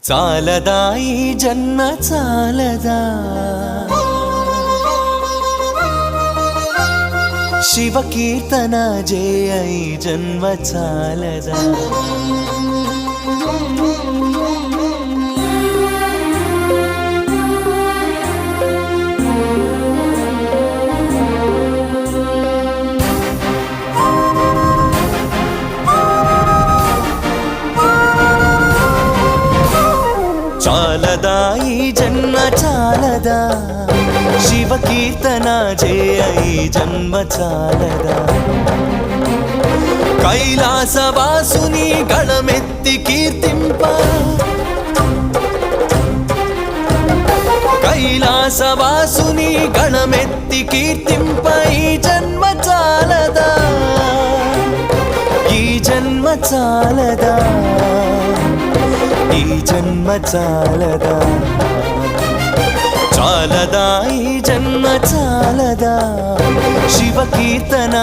చాలదా ఈ జన్మ చాలదా శివ కీర్తన జయ ఈ జన్మ చాలదా చాలదా ఈ జన్మ చాలదా శివ కీర్తన జయ ఈ జన్మ చాలదా కైలాసవాసుని గణమెత్తి కీర్తింప కైలాసవాసుని గణమెత్తి కీర్తింప ఈ జన్మ చాలదా ఈ జన్మ చాలదా ఈ జన్మ చాలదా చాలదా ఈ జన్మ చాలదా శివ కీర్తన